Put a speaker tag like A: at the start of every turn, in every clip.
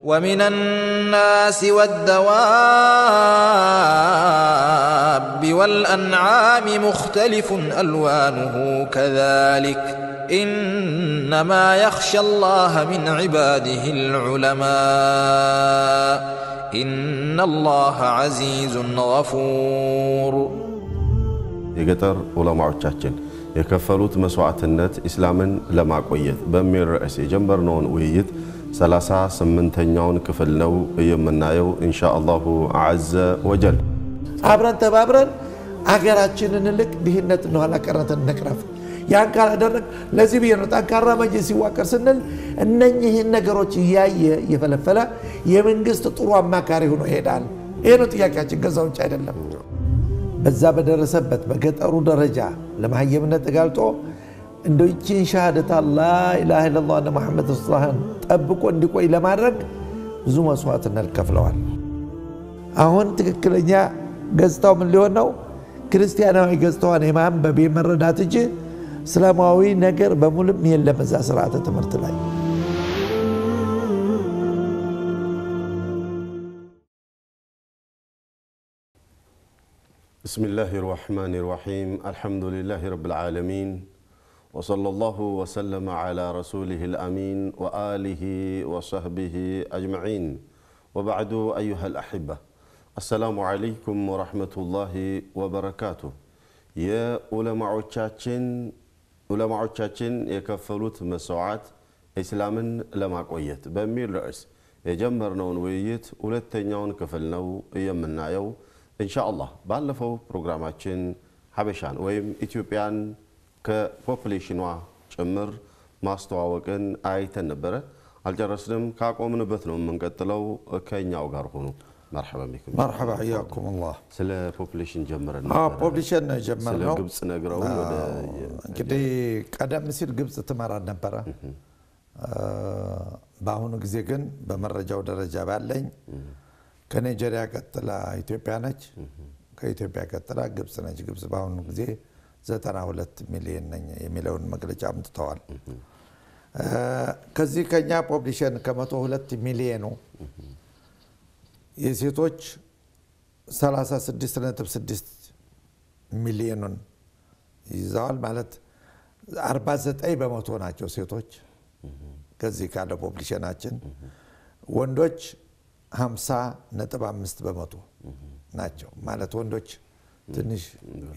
A: ومن الناس والدواب والأنعام مختلف ألوانه كذلك إنما يخشى الله من عباده العلماء إن الله عزيز غفور
B: የገጠር ዑለማዎቻችን የከፈሉት መስዋዕትነት እስላምን ለማቆየት በሚል ርዕስ የጀመርነውን ውይይት 38ኛውን ክፍል ነው የምናየው ኢንሻአላሁ ዐዘ ወጀል።
C: አብረን ተባብረን አገራችንን ልክ ድህነት ነው አላቀረተን ነቅረፍ ያን ካላደረግ ለዚህ ቢሆን ጠንካራ መጅሊስ ይዋቀር ስንል እነኚህን ነገሮች ያየ የፈለፈለ የመንግስት ጥሩ አማካሪ ሆኖ ይሄዳል። ይሄ ነው ጥያቄያችን፣ ገዛው እንጂ አይደለም። በዛ በደረሰበት በገጠሩ ደረጃ ለማህየምነት ተጋልጦ እንደው ይህን ሻሃደት ላ ኢላሃ ኢላላህ ወአነ ሙሐመድ ረሱሉላህ ጠብቆ እንዲቆይ ለማድረግ ብዙ መስዋዕትነት ከፍለዋል። አሁን ትክክለኛ ገጽታው ምን ሊሆን ነው? ክርስቲያናዊ ገጽታውን የማንበብ የመረዳት እንጂ እስላማዊ ነገር በሙሉም የለም እዛ ስርዓተ ትምህርት ላይ።
B: بسم الله الرحمن الرحيم الحمد لله رب العالمين وصلى الله وسلم على رسوله الأمين وآله وصحبه أجمعين وبعد أيها الأحبة السلام عليكم ورحمة الله وبركاته يا علماء يكفلوت مسوعات إسلاما لما قويت بميل رئيس يجمرنا ويت ولتنيون كفلنا يمنا يو إن شاء الله بالفو برنامجين حبشان ويم إثيوبيان كبوبوليشنوا جمر ماستواوقن آيتن نبرة الجرسلم كاقومن بثنهم من قتلوا كينيا وغارهونو مرحبا بكم.
C: مرحبا حياكم الله.
B: سلا بوبوليشن جمرنا.
C: بوبوليشن جمرنا.
B: سلا قبص نقرأون ولا.
C: كده قدام مثل قبص تمارا نبرة. باهونو كزيجن بمرجع ودرجة بالين. ከናይጄሪያ ቀጥላ ኢትዮጵያ ነች። ከኢትዮጵያ ቀጥላ ግብጽ ነች። ግብጽ ባሁን ጊዜ 92 ሚሊዮን ነኝ የሚለውን መግለጫ አምጥተዋል። ከዚህ ከኛ ፖፑሌሽን ከ102 ሚሊዮኑ የሴቶች 36.6 ሚሊዮኑን ይዘዋል። ማለት 49 በመቶ ናቸው ሴቶች ከዚህ ካለ ፖፑሌሽናችን። ወንዶች 50.5 በመቶ ናቸው። ማለት ወንዶች ትንሽ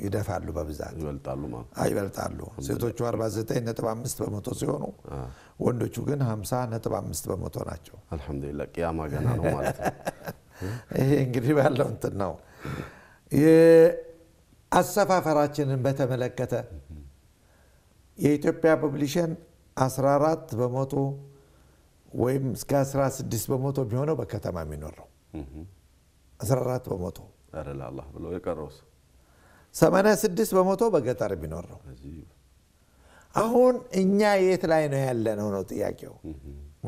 C: ይደፋሉ በብዛት ይበልጣሉ። ሴቶቹ 49.5 በመቶ ሲሆኑ ወንዶቹ ግን 50.5 በመቶ ናቸው።
B: አልহামዱሊላህ ቂያማ ገና ነው ማለት ነው።
C: ይሄ እንግዲህ ባለው እንትን ነው። የአሰፋፈራችንን በተመለከተ የኢትዮጵያ ፖፑሌሽን 14 በመቶ ወይም እስከ 16 በመቶ ቢሆነው በከተማ የሚኖር ነው። 14 በመቶ
B: አረላ አላህ ብሎ የቀረውስ
C: 86 በመቶ በገጠር የሚኖር ነው። አሁን እኛ የት ላይ ነው ያለነው ነው ጥያቄው።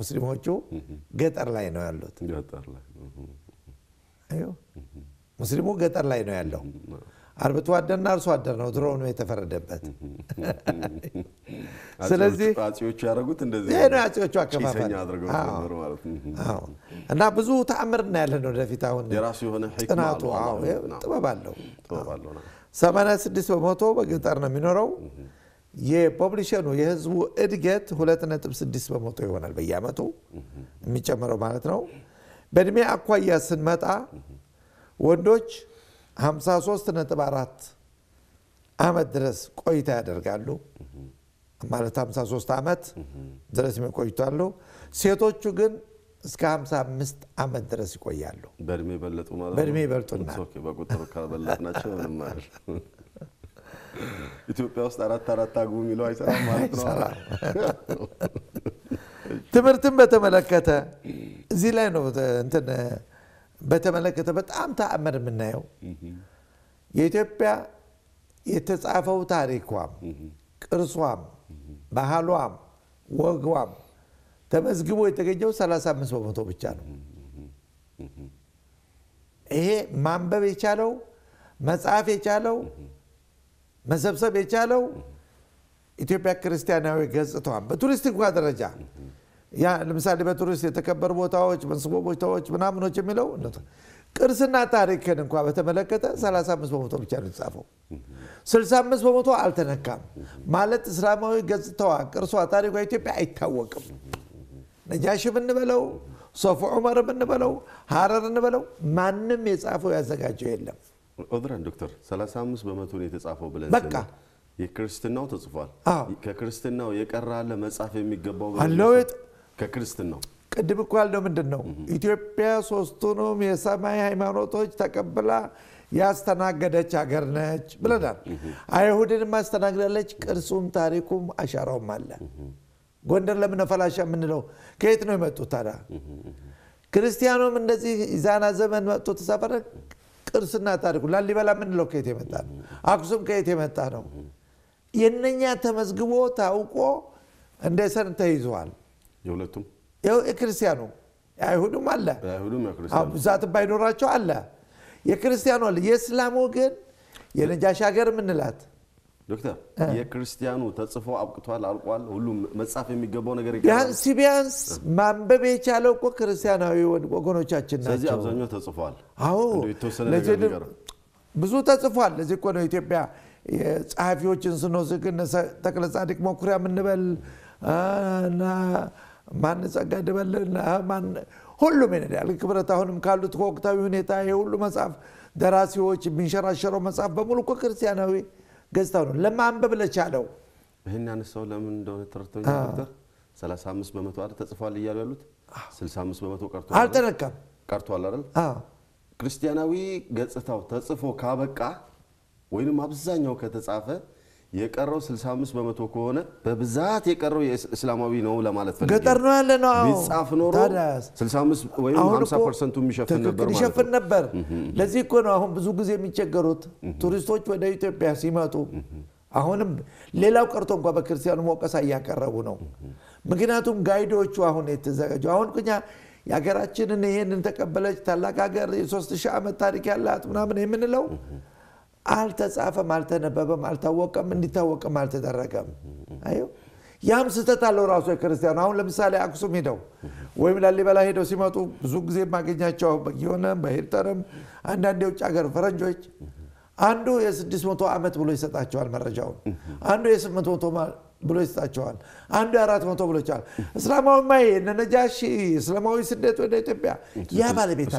C: ሙስሊሞቹ ገጠር ላይ ነው ያሉት።
B: ገጠር ላይ
C: አዩ ሙስሊሙ ገጠር ላይ ነው ያለው። አርብቶ አደርና አርሶ አደር ነው ድሮ ነው የተፈረደበት። ስለዚህ
B: አጽዮቹ ያረጉት እንደዚህ
C: ነው። አጽዮቹ አከፋፈል
B: አድርገው ነበር ማለት ነው።
C: አዎ እና ብዙ ተአምርና ያለን ወደፊት አሁን
B: የራሱ የሆነ ህክማ
C: አለው። ጥበብ አለው። 86 በመቶ በገጠር ነው የሚኖረው። የፖፑሌሽኑ የህዝቡ እድገት 2.6 በመቶ ይሆናል በየአመቱ የሚጨምረው ማለት ነው። በእድሜ አኳያ ስንመጣ ወንዶች 53.4 አመት ድረስ ቆይታ ያደርጋሉ። ማለት 53 አመት ድረስ የሚቆይታሉ። ሴቶቹ ግን እስከ 55 አመት ድረስ ይቆያሉ።
B: በእድሜ በለጡ ማለት ነው።
C: በእድሜ በልጡና
B: ኦኬ በቁጥር ካልበለጥናቸው ምንም ማለት ኢትዮጵያ ውስጥ አራት አግቡ የሚለው አይሰራም ማለት ነው።
C: ትምህርትን በተመለከተ እዚህ ላይ ነው እንትን በተመለከተ በጣም ተአምር የምናየው የኢትዮጵያ የተጻፈው ታሪኳም ቅርሷም ባህሏም ወግዋም ተመዝግቦ የተገኘው 35 በመቶ ብቻ ነው። ይሄ ማንበብ የቻለው መጻፍ የቻለው መሰብሰብ የቻለው ኢትዮጵያ ክርስቲያናዊ ገጽታዋን በቱሪስት እንኳን ደረጃ ያ ለምሳሌ በቱሪስት የተከበሩ ቦታዎች መስህብ ቦታዎች ምናምኖች የሚለው ቅርስና ታሪክን እንኳን በተመለከተ 35% ብቻ ነው የተጻፈው 65% አልተነካም ማለት እስላማዊ ገጽታዋ ቅርሷ ታሪኳ ኢትዮጵያ አይታወቅም ነጃሽ ብንበለው ሶፍ ዑመር ብንበለው ሐረር ብንበለው ማንንም የጻፈው ያዘጋጀው የለም
B: ኦድራን ዶክተር 35% ነው የተጻፈው ብለን
C: በቃ
B: የክርስትናው ተጽፏል ከክርስትናው የቀራለ መጻፍ የሚገባው ከክርስትናው
C: ቅድም እኮ ያለው ምንድነው ኢትዮጵያ ሶስቱንም የሰማይ ሃይማኖቶች ተቀብላ ያስተናገደች ሀገር ነች ብለናል አይሁድን ማስተናገደች ቅርሱም ታሪኩም አሻራውም አለ ጎንደር ለምን ፈላሻ ምንለው ከየት ነው የመጡት ታዲያ ክርስቲያኖም እንደዚህ ኢዛና ዘመን መጥቶ ተሳፈረ ቅርስና ታሪኩ ላሊበላ ምንለው ከየት የመጣ ነው አክሱም ከየት የመጣ ነው የነኛ ተመዝግቦ ታውቆ እንደሰን ተይዟል
B: የሁለቱም
C: የክርስቲያኑ አይሁድም አለ ብዛት ባይኖራቸው አለ የክርስቲያኑ አለ የእስላሙ ግን የነጃሽ ሀገር ምንላት
B: ዶክተር የክርስቲያኑ ተጽፎ አብቅቷል አልቋል ሁሉም መጻፍ የሚገባው ነገር
C: ቢያንስ ማንበብ የቻለው እኮ ክርስቲያናዊ ወገኖቻችን ናቸው
B: ስለዚህ አብዛኛው ተጽፏል
C: ብዙ ተጽፏል ለዚህ እኮ ነው ኢትዮጵያ የጻፊዎችን ስንወስድ ተክለ ጻድቅ መኩሪያ ምንበል እና ማን ጸጋደበልና ማን ሁሉም ይነዳል ክብረት አሁንም ካሉት ወቅታዊ ሁኔታ የሁሉ መጽሐፍ ደራሲዎች ቢንሸራሸረው መጽሐፍ በሙሉ እኮ ክርስቲያናዊ ገጽታው ነው ለማንበብ ለቻለው
B: ይሄን ያነሳው ለምን እንደሆነ ተረድቶኝ ዶክተር 35% አይደል ተጽፏል ይያሉ ያሉት 65% ቀርቷል
C: አልተነካም
B: አይደል ክርስቲያናዊ ገጽታው ተጽፎ ካበቃ ወይንም አብዛኛው ከተጻፈ የቀረው 65% ከሆነ በብዛት የቀረው የእስላማዊ ነው ለማለት ፈልጌ
C: ገጠር ነው ያለ ነው
B: ቢጻፍ ኖሮ 65 ወይም 50% የሚሸፍን
C: ነበር ለዚህ እኮ ነው አሁን ብዙ ጊዜ የሚቸገሩት ቱሪስቶች ወደ ኢትዮጵያ ሲመጡ አሁንም ሌላው ቀርቶ እንኳን በክርስቲያኑ ሞቀሳ ያቀረቡ ነው ምክንያቱም ጋይዶቹ አሁን የተዘጋጁ አሁን ኩኛ ያገራችንን ይሄንን ተቀበለች ታላቅ ሀገር የ3000 ዓመት ታሪክ ያላት ምናምን የምንለው አልተጻፈም አልተነበበም አልታወቀም እንዲታወቅም አልተደረገም አዩ ያም ስተታለው ራሱ የክርስቲያኑ አሁን ለምሳሌ አክሱም ሄደው ወይም ላሊበላ ሄደው ሲመጡ ብዙ ጊዜ ማገኛቸው በጊዮንም በሂልተርም አንዳንድ የውጭ ሀገር ፈረንጆች አንዱ የ600 ዓመት ብሎ ይሰጣቸዋል መረጃውን አንዱ የ800 ብሎ ይሰጣቸዋል አንዱ የ400 ብሎ ይቻላል እስላማዊ ማይ ነጃሺ እስላማዊ ስደት ወደ ኢትዮጵያ ያ ባለቤት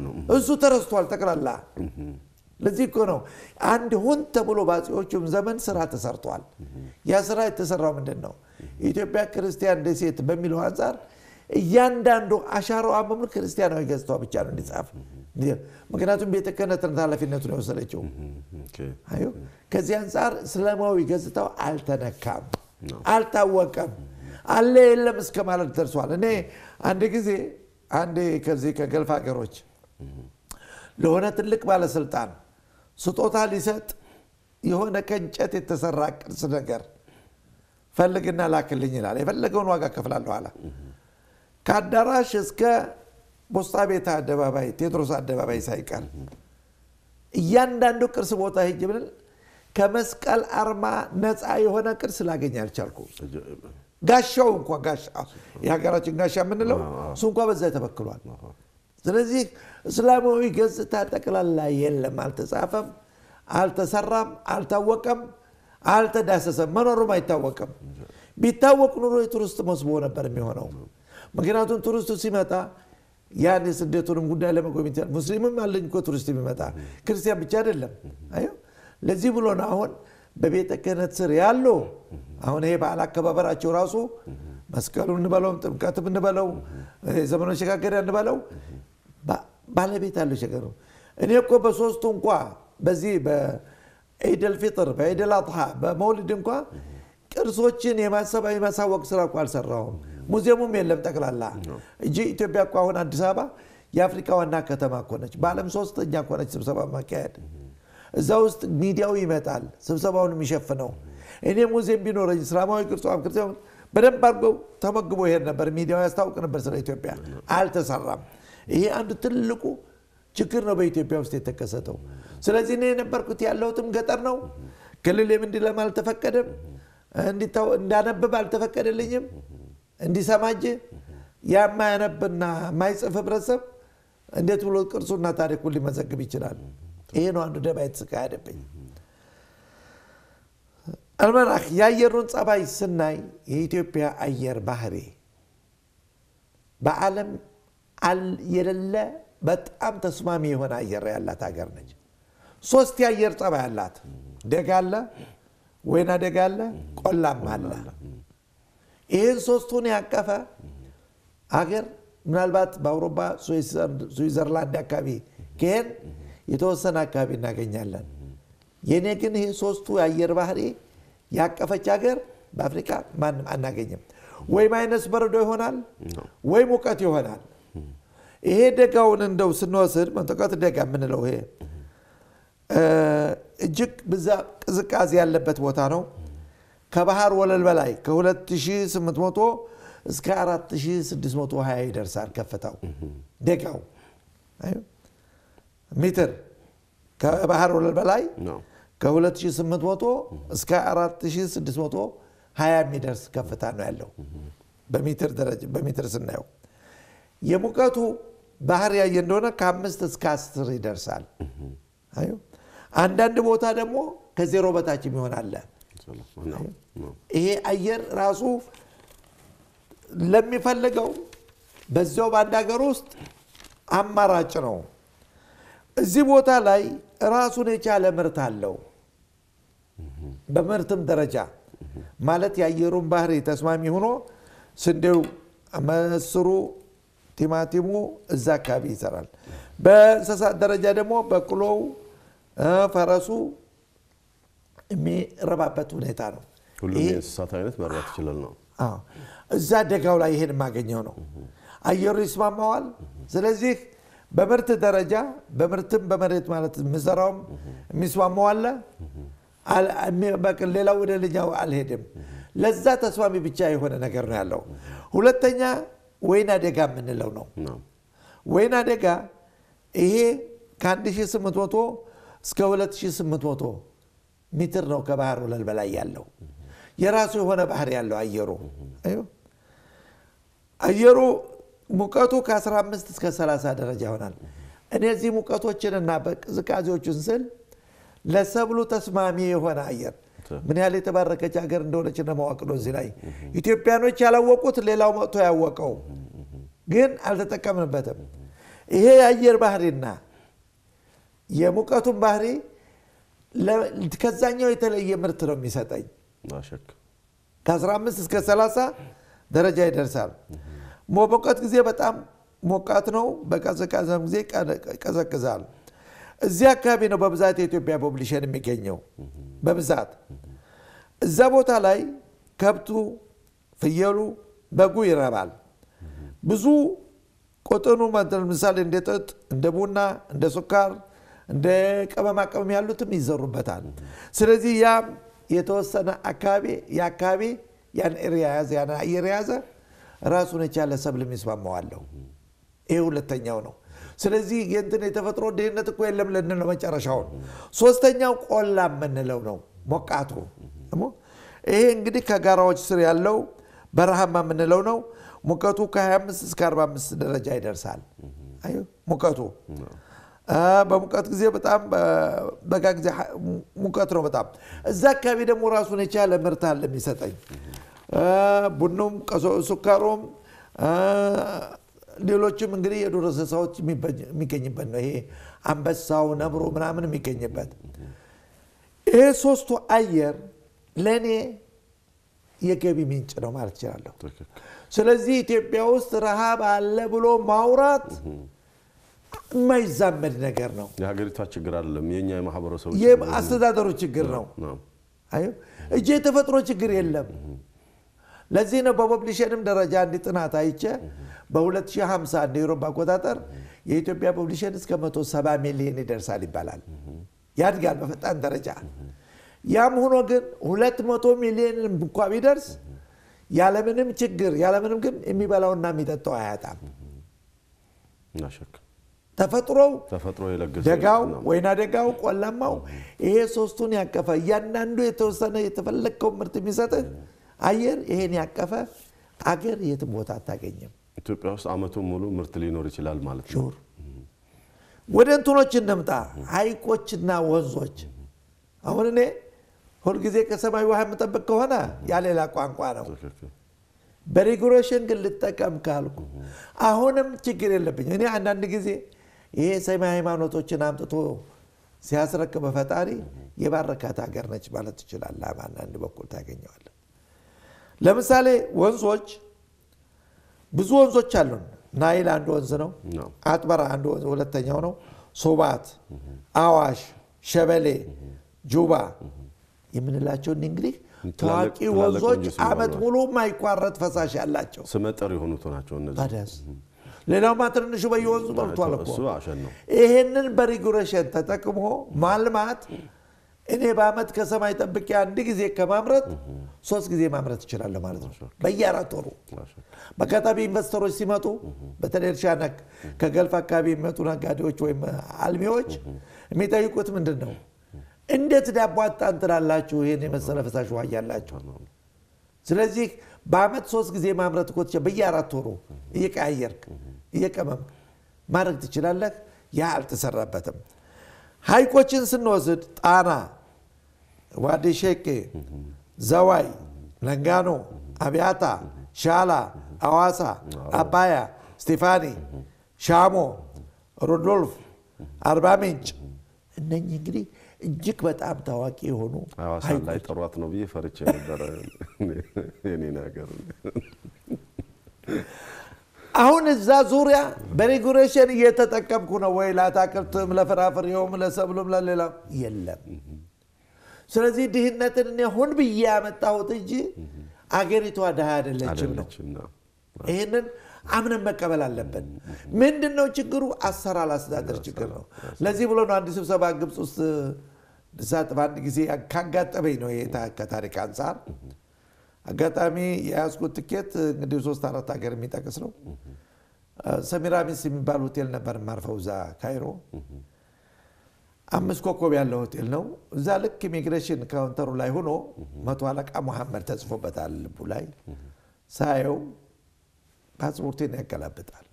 B: ነው
C: እሱ ተረስቷል ተቀላላ ለዚህ እኮ ነው አንድ ሁን ተብሎ ባጽዮቹም ዘመን ስራ ተሰርቷል ያ ስራ የተሰራው ምንድነው ኢትዮጵያ ክርስቲያን ደሴት በሚለው አንፃር እያንዳንዱ አሻራው አመሙ ክርስቲያናዊ ገጽታው ብቻ ነው እንዲጻፍ ምክንያቱም ቤተ ክህነትን ኃላፊነቱን የወሰደችው አዩ ከዚህ አንፃር እስላማዊ ገጽታው አልተነካም አልታወቀም አለ የለም እስከማለት ደርሷል እኔ አንድ ጊዜ ከዚህ ከገልፍ ሀገሮች ለሆነ ትልቅ ባለስልጣን ስጦታ ሊሰጥ የሆነ ከእንጨት የተሰራ ቅርስ ነገር ፈልግና ላክልኝ ይላል የፈለገውን ዋጋ ከፍላለሁ አለ ከአዳራሽ እስከ ቦስታ ቤት አደባባይ ቴዎድሮስ አደባባይ ሳይቀር እያንዳንዱ ቅርስ ቦታ ሄጄ ብለን ከመስቀል አርማ ነፃ የሆነ ቅርስ ላገኝ አልቻልኩ ጋሻው እንኳን ጋሻ የሀገራችን ጋሻ ምንለው እሱ እንኳን በዛ ተበክሏል ስለዚህ እስላማዊ ገጽታ ተቀላላ የለም አልተጻፈም አልተሰራም አልታወቀም አልተዳሰሰም መኖሩም አይታወቅም ቢታወቅ ኑሮ የቱሪስት መስቦ ነበር የሚሆነው ምክንያቱም ቱሪስቱ ሲመጣ ያን ስደቱንም ጉዳይ ለመጎብኘት ሙስሊምም አለኝ እኮ ቱሪስት የሚመጣ ክርስቲያን ብቻ አይደለም አዩ ለዚህ ብሎ ነው አሁን በቤተ ክህነት ስር ያለው አሁን ይሄ በዓል አከባበራቸው ራሱ መስቀሉን እንበለው ጥምቀትም እንበለው ዘመኑ ሸጋገሪያ እንበለው ባለቤት አለው ሸገሩ እኔ እኮ በሶስቱ እንኳን በዚህ በኢድል ፊጥር በኢድል አድሃ በመውሊድ እንኳን ቅርሶችን የማሳወቅ ስራ እኮ አልሰራውም ሙዚየሙም የለም ጠቅላላ እጂ ኢትዮጵያ እኮ አሁን አዲስ አበባ የአፍሪካ ዋና ከተማ እኮ ነች በዓለም ሶስተኛ እኮ ነች ስብሰባ ማካሄድ እዛ ውስጥ ሚዲያው ይመጣል ስብሰባውን የሚሸፍነው እኔ ሙዚየም ቢኖረኝ እስላማዊ ቅርሶች ክርስቲያን በደንብ አድርገው ተመግቦ ይሄድ ነበር ሚዲያው ያስታውቅ ነበር ስለ ኢትዮጵያ አልተሰራም ይሄ አንድ ትልቁ ችግር ነው በኢትዮጵያ ውስጥ የተከሰተው ስለዚህ እኔ ነበርኩት ያለውትም ገጠር ነው ክልል የምንድን ለማለት ተፈቀደም እንዳነበብ አልተፈቀደልኝም እንዲሰማጅ ያማያነብና ማይጽፍ ህብረተሰብ እንዴት ብሎ ቅርሱና ታሪኩን ሊመዘግብ ይችላል? ይሄ ነው አንዱ ደባ የተካሄደብኝ። المناخ የአየሩን ጸባይ ስናይ የኢትዮጵያ አየር ባህሪ በዓለም የሌለ በጣም ተስማሚ የሆነ አየር ያላት ሀገር ነች። ሶስት የአየር ጸባይ አላት። ደጋ አለ፣ ወይና ደጋ አለ፣ ቆላማ አለ። ይሄን ሶስቱን ያቀፈ ሀገር ምናልባት በአውሮፓ ስዊዘርላንድ አካባቢ ከሄን የተወሰነ አካባቢ እናገኛለን። የኔ ግን ይሄ ሶስቱ የአየር ባህሪ ያቀፈች ሀገር በአፍሪካ ማንም አናገኝም። ወይ ማይነስ በረዶ ይሆናል ወይ ሙቀት ይሆናል። ይሄ ደጋውን እንደው ስንወስድ መንጠቃት ደጋ ምንለው ይሄ እጅግ ብዛ ቅዝቃዜ ያለበት ቦታ ነው። ከባህር ወለል በላይ ከ2800 እስከ 4620 ይደርሳል ከፍታው ደጋው ሜትር ከባህር ወለል በላይ ከ2800 እስከ 4620 የሚደርስ ከፍታ ነው ያለው በሜትር ደረጃ በሜትር ስናየው። የሙቀቱ ባህር ያየ እንደሆነ ከ5 እስከ 10 ይደርሳል። አዩ አንዳንድ ቦታ ደግሞ ከዜሮ በታች ይሆናል። ይሄ አየር ራሱ ለሚፈልገው በዛው ባንድ ሀገር ውስጥ አማራጭ ነው። እዚህ ቦታ ላይ ራሱን የቻለ ምርት አለው። በምርትም ደረጃ ማለት የአየሩን ባህሪ ተስማሚ ሆኖ ስንዴው መስሩ ቲማቲሙ እዛ አካባቢ ይሰራል። በእንስሳት ደረጃ ደግሞ በቅሎው ፈረሱ የሚረባበት ሁኔታ ነው።
B: ሁሉም የእንስሳት አይነት መርባት ይችላል ነው።
C: እዛ ደጋው ላይ ይሄን ማገኘው ነው። አየሩ ይስማማዋል። ስለዚህ በምርት ደረጃ በምርትም በመሬት ማለት ምዘራውም የሚስማማው አለ በቀል ሌላው ወደ ልኛው አልሄድም። ለዛ ተስማሚ ብቻ የሆነ ነገር ነው ያለው። ሁለተኛ ወይና ደጋ ምንለው ነው። ወይና ደጋ ይሄ ከ1800 እስከ 2800 ሜትር ነው ከባህር ወለል በላይ ያለው። የራሱ የሆነ ባህር ያለው አየሩ አየሩ ሙቀቱ ከ15 እስከ 30 ደረጃ ይሆናል። እነዚህ ሙቀቶችንና በቅዝቃዜዎችን ስል ለሰብሉ ተስማሚ የሆነ አየር ምን ያህል የተባረከች ሀገር እንደሆነች ለማወቅ ነው። እዚህ ላይ ኢትዮጵያኖች ያላወቁት ሌላው መጥቶ ያወቀው ግን አልተጠቀምንበትም። ይሄ የአየር ባህሪና የሙቀቱን ባህሪ ከዛኛው የተለየ ምርት ነው የሚሰጠኝ።
B: ማሸክ
C: ከ15 እስከ 30 ደረጃ ይደርሳል። ሙቀት ጊዜ በጣም ሞቃት ነው፣ በቀዝቃዛ ጊዜ ቀዘቅዛል። እዚህ አካባቢ ነው በብዛት የኢትዮጵያ ፖፑሌሽን የሚገኘው በብዛት። እዛ ቦታ ላይ ከብቱ ፍየሉ በጉ ይረባል። ብዙ ቆጠኑ ምሳሌ እንደ ጥጥ እንደ ቡና እንደ ሱካር እንደ ቅመማ ቅመም ያሉትም ይዘሩበታል። ስለዚህ ያ የተወሰነ አካባቢ ያካባቢ ያን ኤሪያ ያዘ ያን አየር ያዘ ራሱን የቻለ ሰብል የሚስማማው። ይሄ ሁለተኛው ነው። ስለዚህ የእንትን የተፈጥሮ ድህነት እኮ የለም ለነው መጨረሻው። ሶስተኛው ቆላ ምንለው ነው ሞቃቱ። ይሄ እንግዲህ ከጋራዎች ስር ያለው በረሃማ ምንለው ነው። ሙቀቱ ከ25 እስከ 45 ደረጃ ይደርሳል። አዩ ሙቀቱ በሙቀት ጊዜ በጣም በጋ ጊዜ ሙቀት ነው በጣም። እዛ አካባቢ ደግሞ ራሱን የቻለ ምርት አለ የሚሰጠኝ ቡኑም ሱካሩም ሌሎችም እንግዲህ የዱር እንስሳዎች የሚገኝበት ነው። ይሄ አንበሳው ነብሩ ምናምን የሚገኝበት ይሄ ሶስቱ አየር ለኔ የገቢ ምንጭ ነው ማለት ይችላል። ስለዚህ ኢትዮጵያ ውስጥ ረሃብ አለ ብሎ ማውራት የማይዛመድ ነገር ነው።
B: የሀገሪቷ ችግር አይደለም፣ የኛ የማህበረሰቡ
C: የአስተዳደሩ ችግር ነው። አዩ እጄ የተፈጥሮ ችግር የለም። ለዚህ ነው በፖፑሌሽንም ደረጃ እንዲጥናት አይቼ በ2050 እንደ አውሮፓ አቆጣጠር የኢትዮጵያ ፖፑሌሽን እስከ 170 ሚሊዮን ይደርሳል ይባላል። ያድጋል በፈጣን ደረጃ። ያም ሆኖ ግን 200 ሚሊዮን እንኳን ቢደርስ ያለምንም ችግር ያለምንም ግን የሚበላውና የሚጠጣው አያጣም።
B: ናሽክ
C: ተፈጥሮ የለገሰ ደጋው ወይና ደጋው ቆላማው ይሄ ሶስቱን ያቀፈ ያንዳንዱ የተወሰነ የተፈለከው ምርት የሚሰጥ አየር ይሄን ያቀፈ አገር የትም ቦታ አታገኝም
B: ኢትዮጵያ ውስጥ አመቱን ሙሉ ምርት ሊኖር ይችላል ማለት ነው
C: ሹር ወደ እንትኖች እንምጣ ሐይቆችና ወንዞች አሁን እኔ ሁሉ ጊዜ ከሰማይ ውሃ መጠበቅ ከሆነ ያሌላ ቋንቋ ነው በሪጉሬሽን ግን ልጠቀም ካልኩ አሁንም ችግር የለብኝ እኔ አንዳንድ ጊዜ ይሄ ሰማይ ሃይማኖቶችን አምጥቶ ሲያስረክብ ፈጣሪ የባረካት ሀገር ነች ማለት ይችላል አንዳንድ በኩል ታገኘዋል ለምሳሌ ወንዞች ብዙ ወንዞች አሉን ናይል አንድ ወንዝ ነው አጥበራ አንድ ወንዝ ሁለተኛው ነው ሶባት አዋሽ ሸበሌ ጁባ የምንላቸው እንግዲህ ታዋቂ ወንዞች አመት ሙሉ ማይቋረጥ ፈሳሽ ያላቸው
B: ስመጥር የሆኑት ናቸው እነዚህ
C: ታዲያስ ሌላው ማትንሹ በየወንዙ በርቷል እኮ
B: እሱ አሸን ነው
C: ይሄንን በሪጉሬሽን ተጠቅሞ ማልማት እኔ በአመት ከሰማይ ጠብቄ አንድ ጊዜ ከማምረት 3 ጊዜ ማምረት ይችላል ማለት ነው በየአራት ወሩ በከታቢ ኢንቨስተሮች ሲመጡ በተለይ እርሻ ነክ ከገልፍ አካባቢ የሚመጡ ነጋዴዎች ወይም አልሚዎች የሚጠይቁት ምንድነው እንዴት ዳቦ አጣንጥራላችሁ ይሄን የመሰለ ፈሳሽ ውሃ ያላችሁ ስለዚህ በአመት 3 ጊዜ ማምረት እኮ በየአራት ወሩ እየቀያየርክ እየቀመም ማድረግ ትችላለህ ያ አልተሰራበትም ሐይቆችን ስንወስድ ጣና ዋዲ ሼኬ ዘዋይ ለንጋኖ አብያታ ሻላ አዋሳ አባያ ስቲፋኒ ሻሞ ሮዶልፍ አርባ ምንጭ እነኚህ እንግዲህ እጅግ በጣም ታዋቂ የሆኑ
B: አዋሳ ላይ ጥሯት ነው በየፈርቼ ነበር የኔ ነገር
C: አሁን እዛ ዙሪያ በሪጉሬሽን እየተጠቀምኩ ነው ወይ ለአታክልትም ለፍራፍሬውም ለሰብሉም ለሌላ የለም ስለዚህ ድህነትን እኔ ሁን በያመጣሁት እንጂ አገሪቷ ደሃ አይደለችም ነው ይሄንን አምነን መቀበል አለብን ምንድነው ችግሩ አሰራር አስተዳደር ችግር ነው ለዚህ ብሎ ነው አንድ ስብሰባ ግብጽ ውስጥ ዛት ባንድ ጊዜ ካጋጠመኝ ነው የታሪክ አንፃር አጋጣሚ ያስኩት ትኬት እንግዲህ 3-4 ሀገር የሚጠቅስ ነው ሰሚራሚስ የሚባል ሆቴል ነበር ማርፈው ዛ ካይሮ 5 ኮከብ ያለው ሆቴል ነው እዛ ልክ ኢሚግሬሽን ካውንተሩ ላይ ሆኖ መቶ አለቃ መሐመድ ተጽፎበታል ልቡ ላይ ሳየው ፓስፖርቴን ያገላበጣል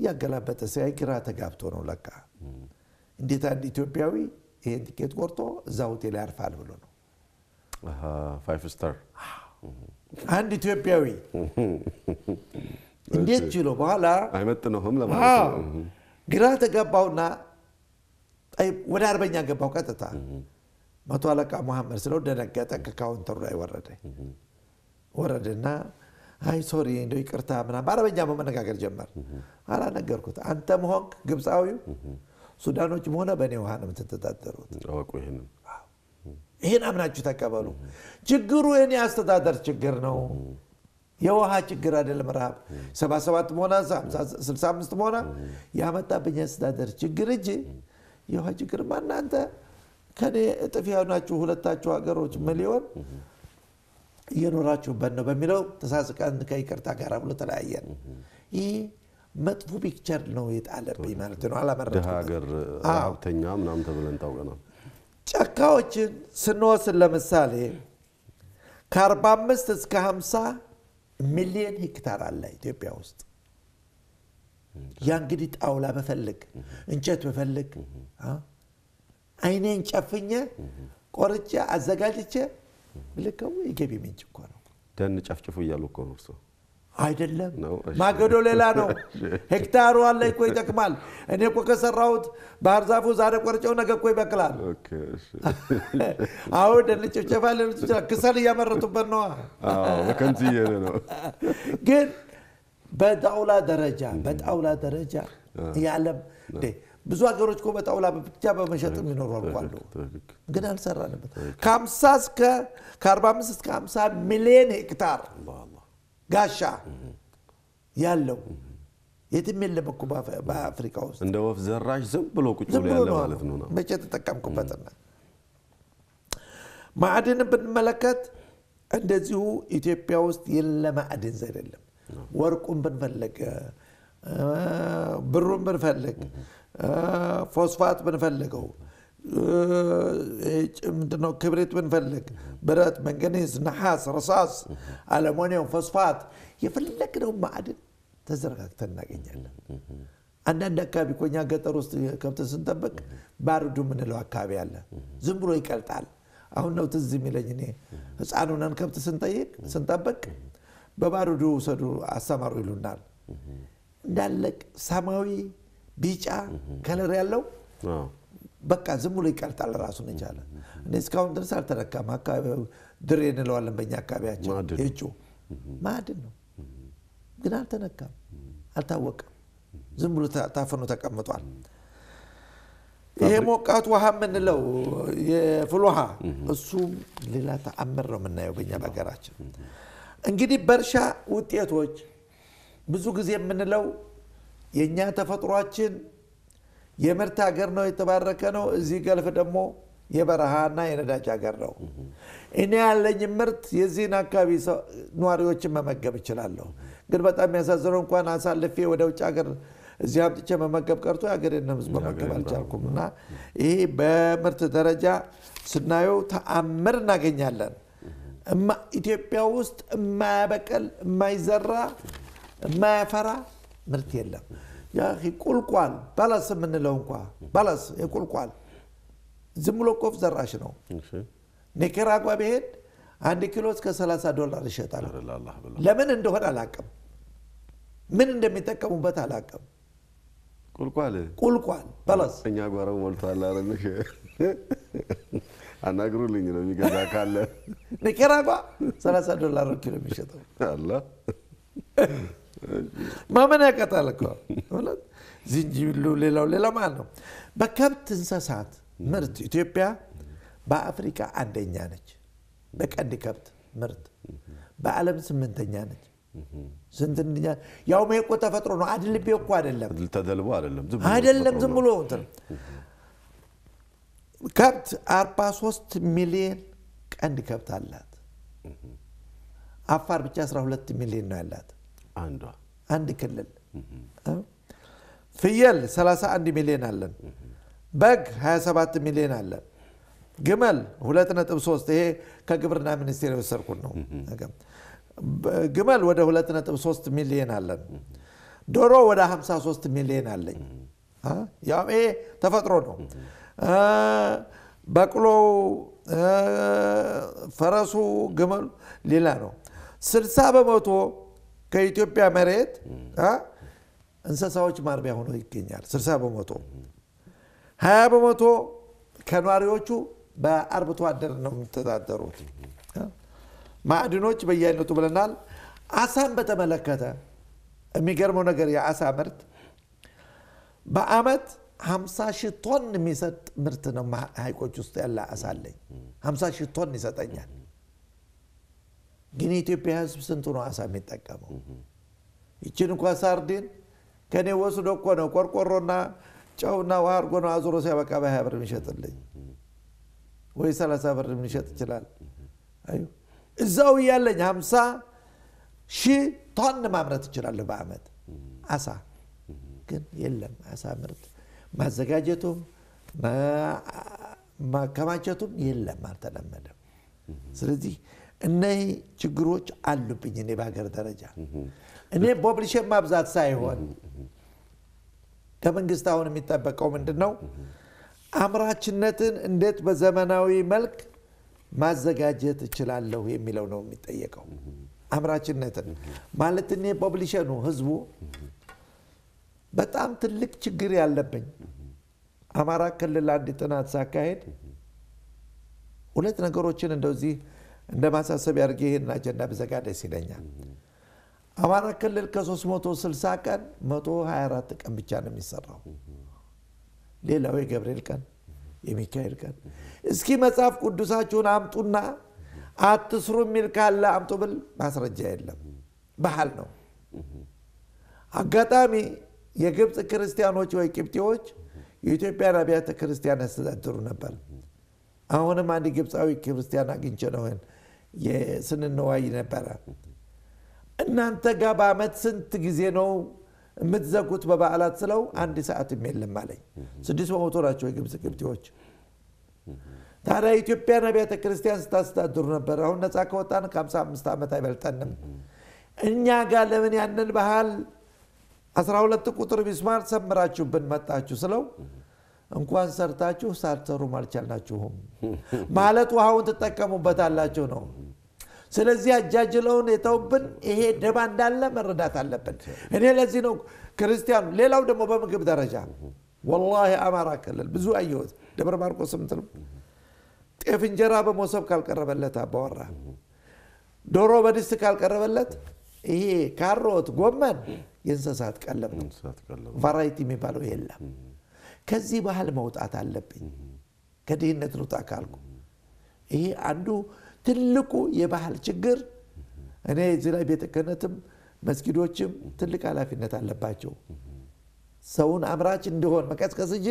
C: ያገላበጠ ሳይ ግራ ተጋብቶ ነው ለካ እንዴት አንድ ኢትዮጵያዊ ይሄን ትኬት ቆርጦ እዛ ሆቴል ያርፋል ብሎ ነው
B: 5 ስታር
C: አንድ ኢትዮጵያዊ እንዴት ችሎ በኋላ
B: አይመጥነውም ለማለት ነው
C: ግራ ተጋባውና ወደ አርበኛ ገባው ቀጥታ መቶ አለቃ መሐመድ ስለው ደነገጠ ከካውንተሩ ላይ ወረደና አይ ሶሪ እንደው ይቅርታ ምናምን በአረበኛ መነጋገር ጀመር አላ ነገርኩት አንተም ሆንክ ግብጻዊው ሱዳኖችም ሆነ በኔ ውሃ ነው የምትተዳደሩት
B: አውቁ
C: ይሄን አምናችሁ ተቀበሉ ችግሩ የኔ አስተዳደር ችግር ነው የውሃ ችግር አይደለም ረሃብ 77 ሆነ 65 ሆነ ያመጣብኝ አስተዳደር ችግር እንጂ የውሃ ችግር ማናንተ ከኔ እጥፍ ያናችሁ ሁለታችሁ ሀገሮች ሚሊዮን እየኖራችሁበት ነው በሚለው ተሳስቀን ከይቅርታ ጋር ብሎ ተለያየን ይሄ መጥፎ ፒክቸር ነው የጣለብኝ ማለት ነው አላመረጥኩ
B: ሀገር ሀብተኛ ምናምን ተብለን ታውቀናል
C: ጫካዎችን ስንወስድ ለምሳሌ ከ45 እስከ 50 ሚሊዮን ሄክታር አለ ኢትዮጵያ ውስጥ ያ እንግዲህ ጣውላ በፈልግ እንጨት በፈልግ አይኔን ጨፍኘ ቆርጬ አዘጋጅቼ ልከው ይገቢ ምንጭ እኮ ነው
B: ደን ጨፍጭፉ ይያሉ እኮ ነው እርሶ
C: አይደለም ማገዶ ሌላ ነው ሄክታሩ አለ እኮ ይጠቅማል እኔ እኮ ከሰራሁት ባህር ዛፉ ዛሬ ቆርጬው ነገ እኮ ይበቅላል ኦኬ እሺ አዎ ደን ጨፍጨፋ ለልጅ ከሰል ያመረቱበት ነው
B: በከንቲዬ ነው
C: ግን በጣውላ ደረጃ ያለም ብዙ ሀገሮች እኮ በጣውላ ብቻ በመሸጥ የሚኖሩ አልቋሉ ግን አልሰራንበት ከ45 እስከ 50 ሚሊዮን ሄክታር ጋሻ ያለው የትም የለም እኮ በአፍሪካ ውስጥ
B: እንደ ወፍ ዘራሽ ዝም ብሎ ቁጭ ብሎ ያለ ማለት ነው
C: መቼ ተጠቀምኩበትና ማዕድን ብንመለከት እንደዚሁ ኢትዮጵያ ውስጥ የለማዕድን አይደለም ወርቁን ብንፈልግ ብሩን ብንፈልግ ፎስፋት ብንፈልገው ምንድነው ክብሪት ብንፈልግ ብረት መንገኒዝ ነሐስ ረሳስ አለሞኒየም ፎስፋት የፈለግነው ማዕድን ተዘረጋግተን እናገኛለን አንዳንድ አካባቢ ኮኛ ገጠር ውስጥ ከብት ስንጠብቅ ባሩዱ ምንለው አካባቢ አለ ዝም ብሎ ይቀልጣል አሁን ነው ትዝ የሚለኝ እኔ ህፃኑናን ከብት ስንጠብቅ በባሩዱ ሰዱ አሰማሩ ይሉናል እንዳለቅ ሰማያዊ ቢጫ ከለር ያለው በቃ ዝም ብሎ ይቀልጣል ራሱን ይቻለ እስካሁን ድረስ አልተረካም አካባቢው ድሬ እንለዋለን በእኛ አካባቢያችን እጩ ማዕድን ነው ግን አልተነካም አልታወቀም ዝም ብሎ ታፈኑ ተቀምጧል ይሄ ሞቃት ውሃ ምንለው የፍል ውሃ እሱ ሌላ ተአምር ነው የምናየው በእኛ በአገራችን እንግዲህ በርሻ ውጤቶች ብዙ ጊዜ የምንለው የኛ ተፈጥሯችን የምርት ሀገር ነው የተባረከ ነው እዚህ ገልፍ ደግሞ የበረሃና የነዳጅ ሀገር ነው እኔ ያለኝ ምርት የዚህን አካባቢ ነዋሪዎችን መመገብ ይችላልው ግን በጣም ያሳዝነው እንኳን አሳልፌ ወደ ውጭ ሀገር እዚህ አምጥቼ መመገብ ቀርቶ ያገሬን ህዝብ መመገብ አልቻልኩምና ይሄ በምርት ደረጃ ስናየው ተአምር እናገኛለን ኢትዮጵያ ውስጥ የማያበቅል የማይዘራ የማያፈራ ምርት የለም ያ ቁልቋል ባላስ ምንለው እንኳን ባላስ የቁልቋል ዝም ብሎ ቆፍ ዘራሽ ነው ኒካራጓ ቢሄድ 1 ኪሎ እስከ $30 ይሸጣል ለምን እንደሆነ አላቀም ምን እንደሚጠቀሙበት አላቀም ቁልቋል ባላስ
B: እኛ ጓራው ሞልቷል አይደልሽ አናግሩልኝ ነው የሚገዛ ካለ
C: ኒካራጓ $30 ኪሎ የሚሸጠው
B: አላ
C: ማመን ያቀጣልከ ማለት ዝንጅብሉ ሌላው ማለት ነው በከብት እንስሳት ምርት ኢትዮጵያ በአፍሪካ አንደኛ ነች በቀንድ ከብት ምርት በዓለም 8ኛ ነች ስንተኛ ያው መይቆ ተፈጥሮ ነው አድልቤ እኮ አይደለም
B: ተደልቦ
C: አይደለም ዝም ብሎ እንትን ከብት 43 ሚሊዮን ቀንድ ከብት አላት አፋር ብቻ 12 ሚሊዮን ነው ያላት አንድ ክልል ፍየል 31 ሚሊዮን አለን በግ 27 ሚሊዮን አለን ግመል 2.3 ይሄ ከግብርና ሚኒስቴር የወሰድኩት ነው ግመል ወደ 2.3 ሚሊዮን አለን ዶሮ ወደ 53 ሚሊዮን አለኝ ያው ይሄ ተፈጥሮ ነው በቅሎ ፈረሱ ግመል ሌላ ነው 60% ከኢትዮጵያ መሬት እንስሳዎች ማርቢያ ሆኖ ይገኛል 60% 20% ከኗሪዎቹ በአርብቶ አደር ነው የሚተዳደሩት ማዕድኖች በየአይነቱ ብለናል አሳን በተመለከተ የሚገርመው ነገር የአሳ ምርት በአመት 50,000 ቶን የሚሰጥ ምርት ነው ሀይቆች ውስጥ ያለ አሳ አለኝ 50,000 ቶን ይሰጠኛል ግን ኢትዮጵያ ህዝብ ስንቱ ነው አሳ የሚጠቀመው ይችን እንኳን ሳርዲን ከኔ ወስዶ እኮ ነው ቆርቆሮና ጨውና ውሃ አርጎ ነው አዙሮ ሲያበቃ በ20 ብር የሚሸጥልኝ ወይ 30 ብር የሚሸጥ ይችላል አዩ እዛው ያለኝ 50,000 ቶን ማምረት ይችላል በአመት አሳ ግን የለም አሳ ምርት ማዘጋጀቱም ማከማቸቱም የለም አልተለመደም ስለዚህ እነዚህ ችግሮች አሉብኝ እኔ በአገር ደረጃ እኔ ፖፑሌሽን ማብዛት ሳይሆን ከመንግስት አሁን የሚጠበቀው ምንድነው አምራችነትን እንዴት በዘመናዊ መልክ ማዘጋጀት ይችላልው የሚለው ነው የሚጠየቀው አምራችነትን ማለት እኔ ፖፑሌሽኑ ህዝቡ በጣም ትልቅ ችግር ያለብኝ አማራ ክልል አንድ ጥናት ሳካሄድ ሁለት ነገሮችን እንደዚህ እንደማሳሰብ ያርገ ይሄን አጀንዳ በዘጋ ደስ ይለኛል አማራ ክልል ከ360 ቀን 124 ቀን ብቻ ነው የሚሰራው ሌላው የገብርኤል ቀን የሚካኤል ቀን እስኪ መጽሐፍ ቅዱሳችሁን አምጡና አትስሩ የሚል ካለ አምጡ ብል ማስረጃ የለም ባህል ነው አጋጣሚ የግብጽ ክርስቲያኖች ወይ ቂብጤዎች የኢትዮጵያ አብያተ ክርስቲያን ያስተዳድሩ ነበር አሁንም አንድ ግብጻዊ ክርስቲያን አግኝቼ ነው የስንነዋይ ነበር እናንተ ጋር በአመት ስንት ጊዜ ነው የምትዘጉት በበዓላት ስለው አንድ ሰዓት የለም አለኝ 600 ናቸው የግብጽ ቂብጤዎች ታዲያ ኢትዮጵያ ነቢያተ ክርስቲያን ስታስተዳድሩ ነበር አሁን ነፃ ከወጣን ከ55 ዓመት አይበልጠንም እኛ ጋር ለምን ያንን ባህል 12 ቁጥር ቢስማር ሰምራችሁብን መጣችሁ ስለው እንኳን ሰርታችሁ ሳትሰሩ ማልቻልናችሁም ማለት ውሃውን ተጠቀሙበታላችሁ ነው ስለዚህ አጃጅለውን የተውብን ይሄ ደባ እንዳለ መረዳት አለብን እኔ ለዚህ ነው ክርስቲያን ሌላው ደግሞ በምግብ ደረጃ والله አማራ ክልል ብዙ አየሁት ደብረ ማርቆስም ትሉ ጤፍ እንጀራ በመሶብ ካልቀረበለት አባወራ ዶሮ በድስት ካልቀረበለት ይሄ ካሮት ጎመን የእንስሳት ቀለብ ነው ቫራይቲ የሚባለው የለም ከዚህ ባህል መውጣት አለብኝ ከድህነት ሩጣ ካልኩ ይሄ አንዱ ትልቁ የባህል ችግር እኔ እዚህ ላይ ቤተ ክህነትም መስጊዶችም ትልቅ ኃላፊነት አለባቸው ሰውን አምራች እንደሆን መቀስቀስ እንጂ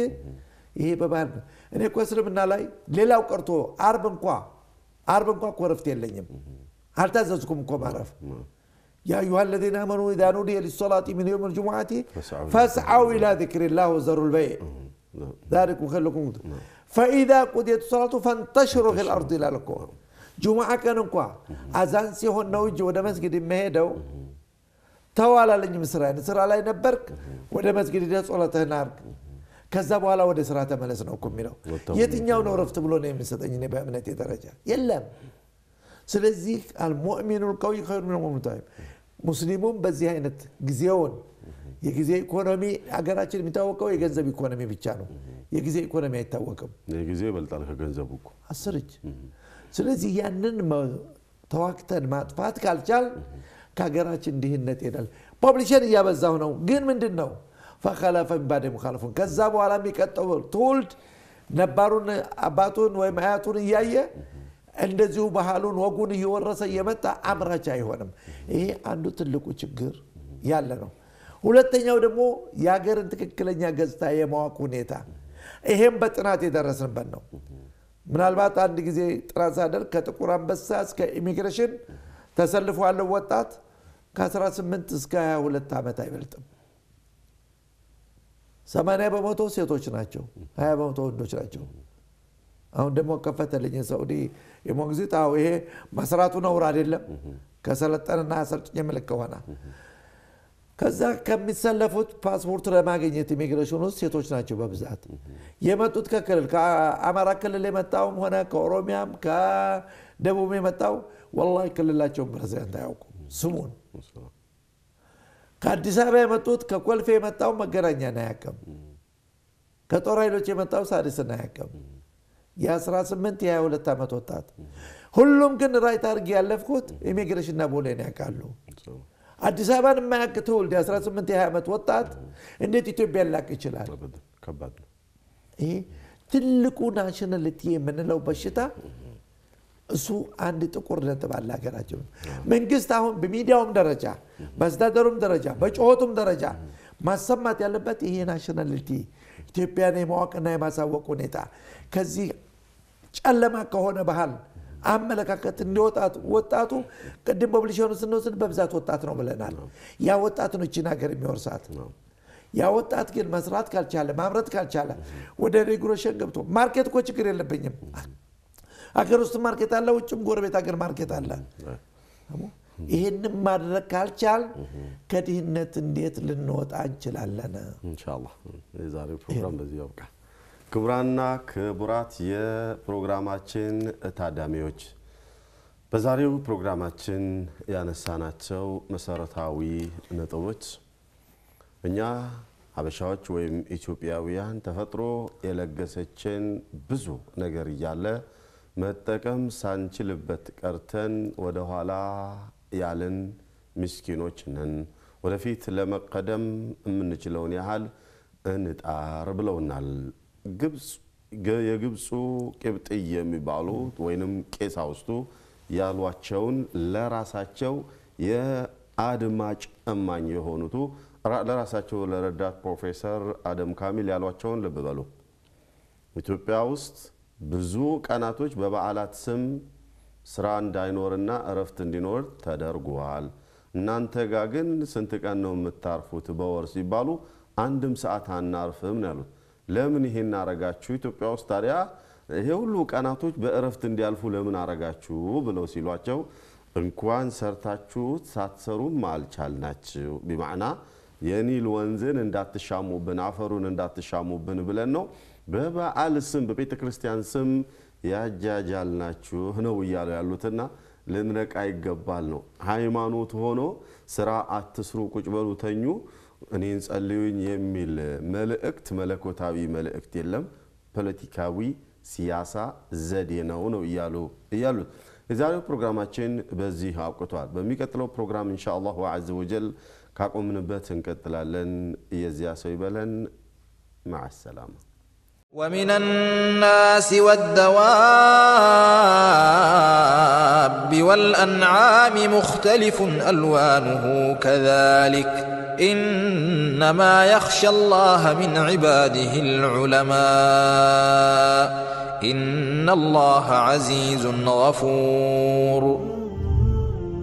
C: ይሄ በባህል እኔ እኮ እስልምና ላይ ሌላው ቀርቶ አርብ እንኳን ኮረፍት የለኝም አልታዘዝኩም እኮ ማረፍ يا أيها الذين آمنوا إذا نودي للصلاة من يوم الجمعة فاسعوا إلى ذكر الله وذروا البيع ذلكم خير لكم فإذا قضيت الصلاة فانتشروا في الأرض لكم جمعة كانوا أذان سيهون نوجه وده مسجد مهدو توالى لني مسرائن سرى علي نبرك وده مسجد ده صلاة نارك كذبوا على وده سرى تملسناكم منه يتنياو نورفت بلون يمسدني نبأ من درجة يلا ስለዚህ المؤمن القوي خير من المؤمن الضعيف ሙስሊሙም በዚህ አይነት ጊዜውን የጊዜ ኢኮኖሚ አገራችን የሚታወቀው የገንዘብ ኢኮኖሚ ብቻ ነው የጊዜ ኢኮኖሚ አይታወቅም
B: የጊዜ ይበልጣል ከገንዘቡ እኮ አስርጅ
C: ስለዚህ ያንን ተዋክተን ማጥፋት ካልቻል ከሀገራችን ድህነት ይላል ፖፑሌሽን ያበዛው ነው ግን ምንድነው فخلف من بعد مخالفون ከዛ በኋላ የሚቀጥለው ትውልድ ነባሩን አባቱን ወይ አያቱን ያየ እንደዚሁ ባህሉን ወጉን እየወረሰ የመጣ አምራች አይሆንም ይሄ አንዱ ትልቁ ችግር ያለ ነው ሁለተኛው ደግሞ ያገርን ትክክለኛ ገጽታ የማወቅ ሁኔታ ይሄም በጥናት የደረስንበት ነው ምናልባት አንድ ጊዜ ጥራት ሳደር ከጥቁር አንበሳ እስከ ኢሚግሬሽን ተሰልፎ ያለው ወጣት ከ18 እስከ 22 ዓመት አይበልጥም 80% ሴቶች ናቸው 20% ወንዶች ናቸው አሁን ደግሞ ከፈተልኝ ሳውዲ የሞግዚታው ይሄ መስራቱ ነው አይደለም ከሰለጠነና አሰልጥኝ መልከዋና ከዛ ከሚሰለፉት ፓስፖርት ለማግኘት ኢሚግሬሽን ውስጥ ሴቶች ናቸው በብዛት የመጡት ከክልል ከአማራ ክልል የመጣው ሆነ ከኦሮሚያም ከደቡብ የመጣው والله ክልላቸው ፕሬዝዳንት አያውቁም ስሙን ከአዲስ አበባ የመጡት ከኮልፌ የመጣው መገናኛ ነው ያቀም ከጦር ኃይሎች የመጣው ሳድስና ያቀም የ18 የ22 ዓመት ወጣት ሁሉም ግን ራይት አርግ ያለፍኩት ኢሚግሬሽንና ቦሌን ያቃሉ አዲስ አበባን ማያቅ ትውልድ የ18 የ20 ዓመት ወጣት እንዴት ኢትዮጵያ ላቅ ይችላል
B: ከባድ ነው
C: ይሄ ትልቁ ናሽናሊቲ የምንለው በሽታ እሱ አንድ ጥቁር ነጥብ አለ ሀገራችን መንግስት አሁን በሚዲያውም ደረጃ በአስተዳደሩም ደረጃ በጮሆቱም ደረጃ ማሰማት ያለበት ይሄ ናሽናሊቲ ኢትዮጵያን የማወቅና የማሳወቅ ሁኔታ ከዚህ ጨለማ ከሆነ ባህል አመለካከት እንዲወጣት ወጣቱ ቀደም ፖፑሌሽኑ ስንወስድ በብዛት ወጣት ነው ብለናል ያ ወጣት ነው እቺን ሀገር የሚወርሳት ያ ወጣት ግን መስራት ካልቻለ ማምረት ካልቻለ ወደ ሬጉሌሽን ገብቶ ማርኬት እኮ ችግር የለብኝም አገር ውስጥ ማርኬት አለ ውጭም ጎረቤት ሀገር ማርኬት አለ ይሄንን ማድረግ ካልቻል ከድህነት እንዴት ልንወጣ እንችላለን
B: ኢንሻአላህ የዛሬው ፕሮግራም በዚህ ያብቃል ክቡራንና ክቡራት የፕሮግራማችን ታዳሚዎች በዛሬው ፕሮግራማችን ያነሳናቸው መሰረታዊ ነጥቦች እኛ ሀበሻዎች ወይም ኢትዮጵያውያን ተፈጥሮ የለገሰችን ብዙ ነገር ይያለ መጠቀም ሳንችልበት ቀርተን ወደ ኋላ ያለን ምስኪኖች ነን ወደፊት ለመቀደም የምንችለውን ያህል እንጣር ብለውናል የግብፁ ቅብጥይ የሚባሉት ወይንም ቄሳውስቱ ያሏቸውን ለራሳቸው የአድማጭ እማኝ የሆኑት ለራሳቸው ለረዳት ፕሮፌሰር አደም ካሚል ያሏቸውን ልብ በሉ ኢትዮጵያ ውስጥ ብዙ ቀናቶች በበዓላት ስም ስራ እንዳይኖርና እረፍት እንዲኖር ተደርጓል እናንተ ጋር ግን ስንት ቀን ነው የምታርፉት በወር ሲባሉ አንድም ሰዓት አናርፍም ያሉት ለምን ይሄን አረጋችሁ ኢትዮጵያ ውስጥ ታዲያ ይሄ ሁሉ ቀናቶች በእረፍት እንዲያልፉ ለምን አረጋችሁ ብለው ሲሏቸው እንኳን ሰርታችሁት ሳትሰሩም አልቻልናችሁ ቢማዕና የኒል ወንዝን እንዳትሻሙብን አፈሩን እንዳትሻሙብን ብለን ነው በበዓል ስም በቤተ ክርስቲያን ስም ያጃጃልናችሁ ነው ይያሉ ያሉትና ለንረቃ ይገባል ነው ሃይማኖት ሆኖ ስራ አትስሩ ቁጭ በሉ ተኙ እኔን ጸልዩኝ የሚል መልእክት መለኮታዊ መልእክት የለም ፖለቲካዊ ሲያሳ ዘዴ ነው ይያሉት የዛሬው ፕሮግራማችን በዚህ አብቅቷል በሚቀጥለው ፕሮግራም ኢንሻአላህ ወዐዘ ወጀል ካቆምንበት እንቀጥላለን የዚያ ሰው ይበለን مع السلامه
A: ومن الناس والدواب والأنعام مختلف ألوانه كذلك إنما يخشى الله من عباده العلماء إن الله عزيز غفور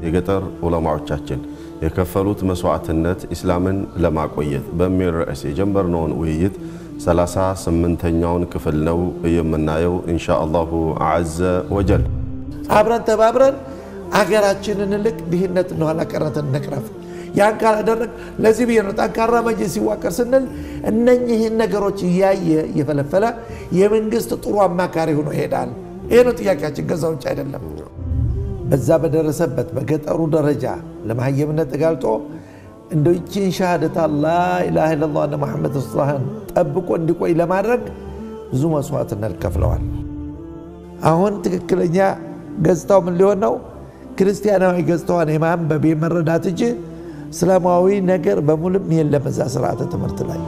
B: የገጠር ዑለማዎቻችን የከፈሉት መስዋዕትነት እስላምን ለማቆየት በሚል ርዕስ የጀመርነውን ውይይት 38ኛውን ክፍል ነው የምናየው ኢንሻአላሁ ዐዘ ወጀል
C: አብረን ተባብረን አገራችንን ልክ ድህነት ነው አላቀረተን ነቅረፍ ያን ካላደረግ ለዚህ ቢሆን ጠንካራ መጅሊስ ሲዋቀር ስንል እነኚህን ነገሮች የፈለፈለ የመንግስት ጥሩ አማካሪ ሆኖ ይሄዳል ይሄ ነው ጥያቄያችን ገዛው እንጂ አይደለም በዛ በደረሰበት በገጠሩ ደረጃ ለማህየምነት ተጋልጦ እንደው እቺን ሻሃደት لا اله الا الله محمد رسول الله ጠብቆ እንዲቆይ ለማድረግ ብዙ መስዋዕትነት ከፍለዋል አሁን ትክክለኛ ገጽታው ምን ሊሆን ነው ክርስቲያናዊ ገጽታውን የማንበብ የመረዳት እንጂ እስላማዊ ነገር በሙሉም የለም እዛ ስርዓተ ትምህርት ላይ